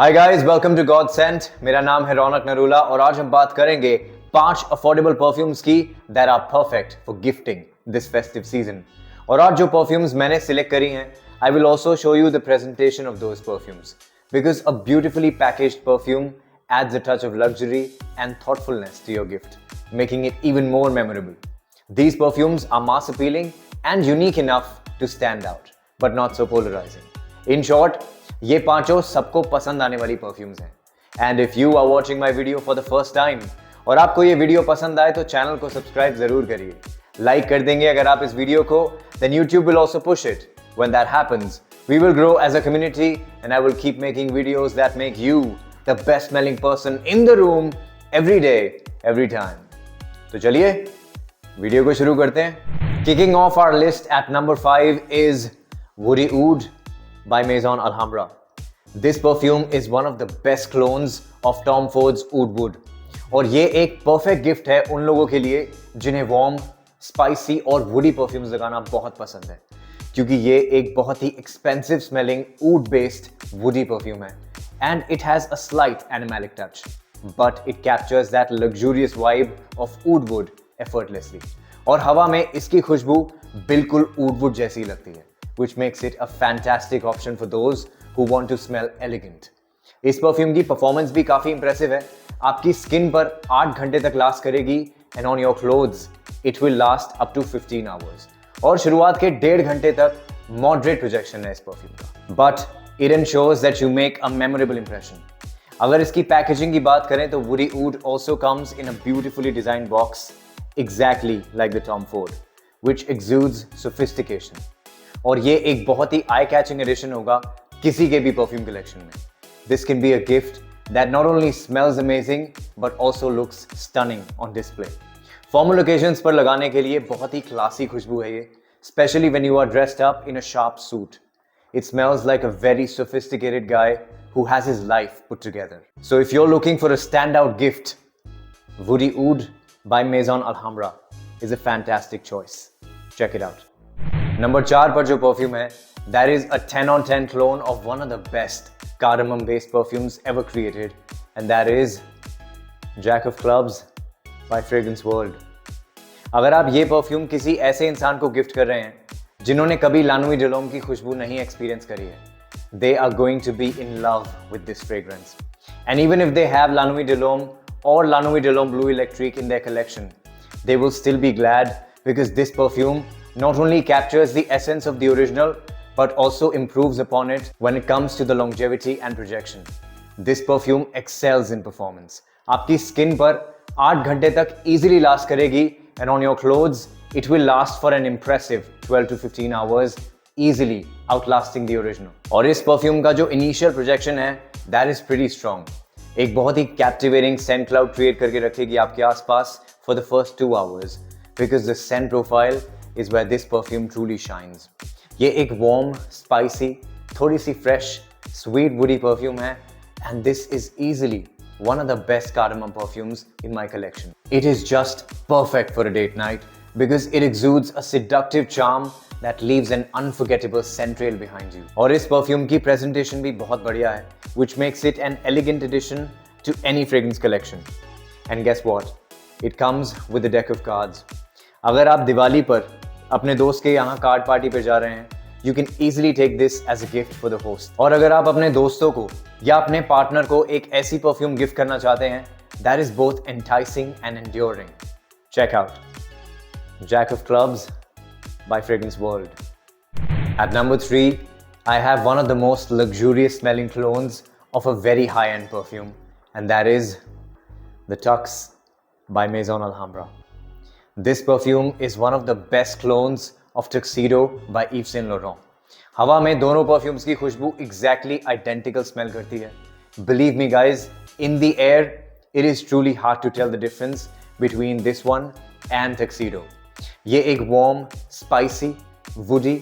Hi guys, welcome to God scent. मेरा नाम है रौनक नरूला और आज हम बात करेंगे 5 अफोर्डेबल परफ्यूम्स की that are perfect for gifting this festive season. और आज जो परफ्यूम्स मैंने सिलेक्ट करी हैं, I will also show you the presentation of those perfumes because a beautifully packaged perfume adds a touch of luxury and thoughtfulness to your gift, making it even more memorable. These perfumes are mass appealing and unique enough to stand out, but not so polarizing. In short, ये पांचों सबको पसंद आने वाली perfumes हैं। And if you are watching my video for the first time और आपको ये वीडियो पसंद आए तो चैनल को सब्सक्राइब जरूर करिए, लाइक कर देंगे अगर आप इस वीडियो को, then YouTube will also push it. When that happens, we will grow as a community and I will keep making videos that make you the best smelling person in the room every day, every time. तो चलिए video को शुरू करते हैं। Kicking off our list at number 5 is Woody Oud by Maison Alhambra. This perfume is one of the best clones of Tom Ford's Oud Wood. और ये एक perfect gift है उन लोगों के लिए जिन्हें warm, spicy और woody perfumes लगाना बहुत पसंद है, क्योंकि ये एक बहुत ही expensive smelling oud based woody perfume है. And it has a slight animalic touch, but it captures that luxurious vibe of oud wood effortlessly. और हवा में इसकी खुशबू बिल्कुल oud wood जैसी लगती है, which makes it a fantastic option for those who want to smell elegant. इस perfume की परफॉर्मेंस भी काफी इंप्रेसिव है। आपकी स्किन पर 8 घंटे तक लास्ट करेगी and on your clothes it will last up to 15 hours. और शुरुआत के 1.5 घंटे तक मॉडरेट प्रोजेक्शन है इस परफ्यूम का, but it ensures that you make a memorable impression. अगर इसकी पैकेजिंग की बात करें तो Woody Oud also comes in a beautifully designed box, exactly like the Tom Ford, which exudes sophistication. और ये एक बहुत ही eye-catching addition होगा किसी के भी परफ्यूम कलेक्शन में. This can be a gift that not only smells amazing but also looks stunning on display. Formal occasions पर लगाने के लिए बहुत ही classy खुशबू है ये, especially when you are dressed up in a sharp suit. It smells like a very sophisticated guy who has his life put together. So if you're looking for a standout gift, Woody Oud by Maison Alhambra is a fantastic choice. Check it out. Number 4 पर जो perfume है, that is a 10 on 10 clone of one of the best cardamom based perfumes ever created, and that is Jack of Clubs by Fragrance World. अगर आप ये perfume किसी ऐसे इंसान को गिफ्ट कर रहे हैं जिन्होंने कभी लानुई डेलोम की खुशबू नहीं एक्सपीरियंस करी है, they are going to be in love with this fragrance. And even if they have Lanui Delhomme or Lanui Delhomme Blue Electrique in their collection, they will still be glad because this perfume not only captures the essence of the original but also improves upon it when it comes to the longevity and projection. This perfume excels in performance. आपकी skin पर 8 घंटे तक easily last करेगी and on your clothes it will last for an impressive 12 to 15 hours, easily outlasting the original. और इस perfume का जो initial projection है, that is pretty strong. एक बहुत ही captivating scent cloud create करके रखेगी आपके आसपास for the first 2 hours, because the scent profile is where this perfume truly shines. ये एक warm, spicy, थोड़ी सी fresh, sweet woody perfume है, and this is easily one of the best cardamom perfumes in my collection. It is just perfect for a date night because it exudes a seductive charm that leaves an unforgettable scent trail behind you. और इस perfume की presentation भी बहुत बढ़िया है, which makes it an elegant addition to any fragrance collection. And guess what? It comes with a deck of cards. अगर आप दिवाली पर अपने दोस्त के यहाँ कार्ड पार्टी पे जा रहे हैं, you can easily take this as a gift for the host. और अगर आप अपने दोस्तों को या अपने पार्टनर को एक ऐसी परफ्यूम गिफ्ट करना चाहते हैं that is both enticing and enduring, check out Jack of Clubs by Fragrance World. At number 3, I have one of the most luxurious smelling clones of a very high-end perfume, and that is the Tux by Maison Alhambra. This perfume is one of the best clones of Tuxedo by Yves Saint Laurent. हवा में दोनों perfumes की खुशबू exactly identical smell करती है. Believe me guys, in the air, it is truly hard to tell the difference between this one and Tuxedo. ये एक warm, spicy, woody,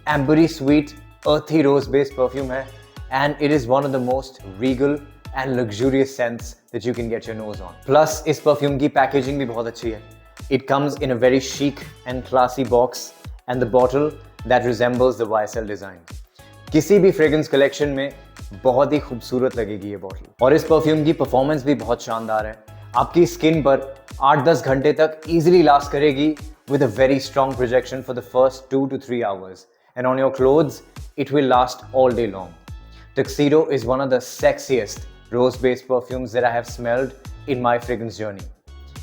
ambery sweet, earthy rose based perfume है, and it is one of the most regal and luxurious scents that you can get your nose on. Plus इस perfume की packaging भी बहुत अच्छी है. It comes in a very chic and classy box and the bottle that resembles the YSL design. किसी भी fragrance collection में बहुत ही खूबसूरत लगेगी ये बॉटल। और इस परफ्यूम की परफॉर्मेंस भी बहुत शानदार है। आपकी स्किन पर 8-10 घंटे तक इजीली लास्ट करेगी with a very strong projection for the first 2 to 3 hours. And on your clothes, it will last all day long. Tuxedo is one of the sexiest rose-based perfumes that I have smelled in my fragrance journey.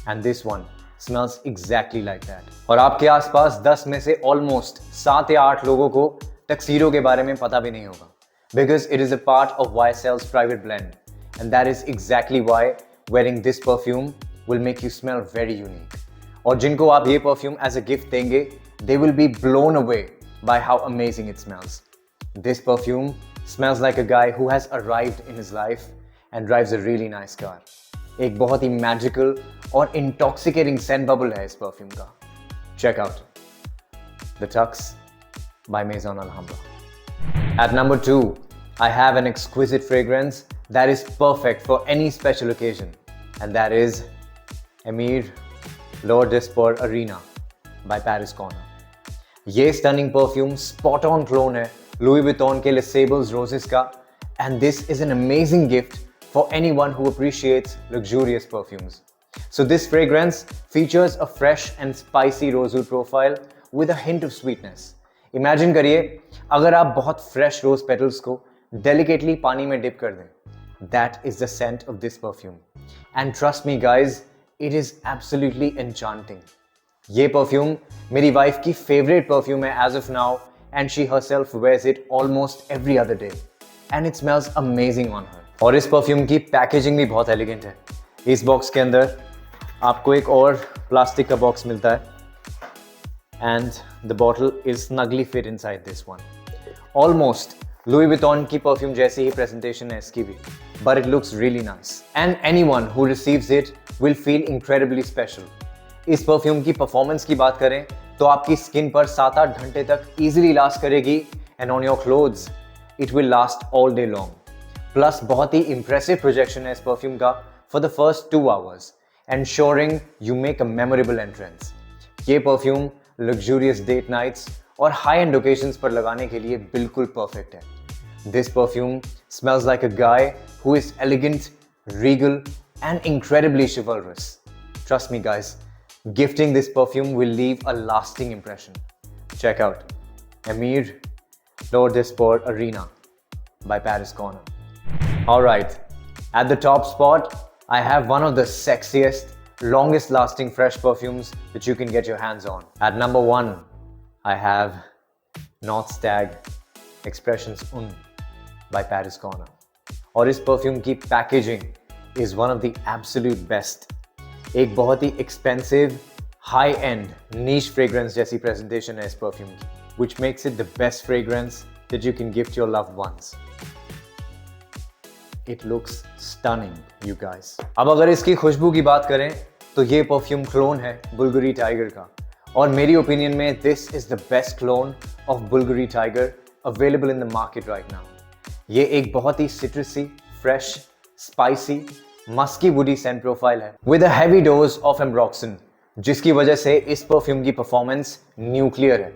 And this one smells exactly like that. और आपके आसपास 10 में से almost 7 या 8 लोगों को Tuxedo के बारे में पता भी नहीं होगा. Because it is a part of YSL's private blend. And that is exactly why wearing this perfume will make you smell very unique. और जिनको आप ये perfume as a gift देंगे, they will be blown away by how amazing it smells. This perfume smells like a guy who has arrived in his life and drives a really nice car. एक बहुत ही magical और intoxicating scent bubble है इस perfume का. Check out the Tux by Maison Alhambra. At number 2, I have an exquisite fragrance that is perfect for any special occasion, and that is Emir L'Eau d'Esport Arena by Paris Corner. ये stunning perfume spot on clone है Louis Vuitton के Les Sables Roses का, and this is an amazing gift for anyone who appreciates luxurious perfumes. So this fragrance features a fresh and spicy rosewood profile with a hint of sweetness. Imagine करिए अगर आप बहुत fresh rose petals को delicately पानी में dip कर दें. That is the scent of this perfume. And trust me guys, it is absolutely enchanting. ये perfume मेरी wife की favorite perfume है as of now, and she herself wears it almost every other day. And it smells amazing on her. और इस perfume की packaging भी बहुत elegant है. इस box के अंदर आपको एक और plastic का box मिलता है. And the bottle is snugly fit inside this one. Almost Louis Vuitton की perfume जैसी ही presentation है इसकी भी, but it looks really nice. And anyone who receives it will feel incredibly special. इस perfume की performance की बात करें तो आपकी skin पर 7-8 घंटे तक easily last करेगी, and on your clothes it will last all day long. Plus बहुत ही impressive projection है इस perfume का for the first 2 hours, ensuring you make a memorable entrance. ये perfume luxurious date nights और high-end occasions पर लगाने के लिए बिल्कुल perfect है. This perfume smells like a guy who is elegant, regal, and incredibly chivalrous. Trust me guys, gifting this perfume will leave a lasting impression. Check out Emir L'Eau d'Esport Arena by Paris Corner. Alright, at the top spot, I have one of the sexiest, longest lasting fresh perfumes that you can get your hands on. At number 1, I have North Stag Expressions Un by Paris Corner. और इस perfume की packaging is one of the absolute best. एक बहुत ही expensive, high-end, niche fragrance जैसी presentation है इस perfume की, which makes it the best fragrance that you can gift your loved ones. It looks stunning, you guys. अब अगर इसकी खुशबू की बात करें तो ये परफ्यूम क्लोन है बुल्गारी टाइगर का, और मेरी ओपिनियन में this is the best clone of Bulgari tiger available in the market right now. ये एक बहुत ही citrusy, fresh, spicy, musky woody scent profile है with a heavy dose of ambroxan, जिसकी वजह से इस परफ्यूम की परफॉर्मेंस न्यूक्लियर है.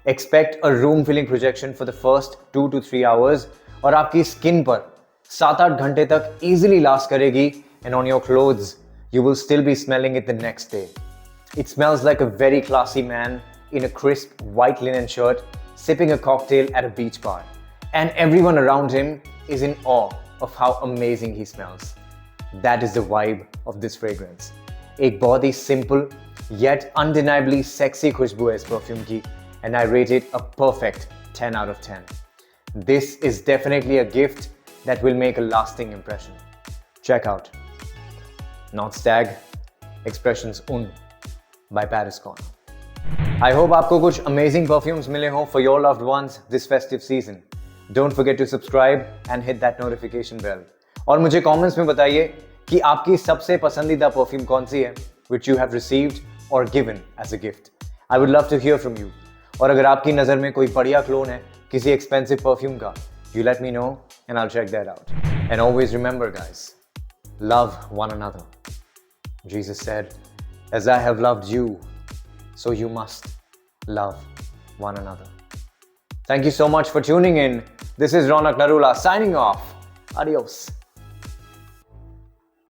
Expect a room filling projection for the first 2 to 3 hours, और आपकी स्किन पर 7-8 घंटे तक इजीली लास्ट करेगी, and on your clothes you will still be smelling it the next day. It smells like a very classy man in a crisp white linen shirt sipping a cocktail at a beach bar, and everyone around him is in awe of how amazing he smells. That is the vibe of this fragrance. एक बहुत ही simple yet undeniably sexy खुशबू है इस perfume की, and I rate it a perfect 10 out of 10. This is definitely a gift that will make a lasting impression. Check out North Stag Expressions Un by Paris Corner. I hope आपको कुछ amazing perfumes मिले हों for your loved ones this festive season. Don't forget to subscribe and hit that notification bell. और मुझे comments में बताइए कि आपकी सबसे पसंदीदा perfume कौन सी है which you have received or given as a gift. I would love to hear from you. और अगर आपकी नज़र में कोई बढ़िया क्लोन है किसी expensive perfume का, you let me know and I'll check that out. And always remember guys, love one another. Jesus said, as I have loved you, so you must love one another. Thank you so much for tuning in. This is Ronak Narula signing off. Adios.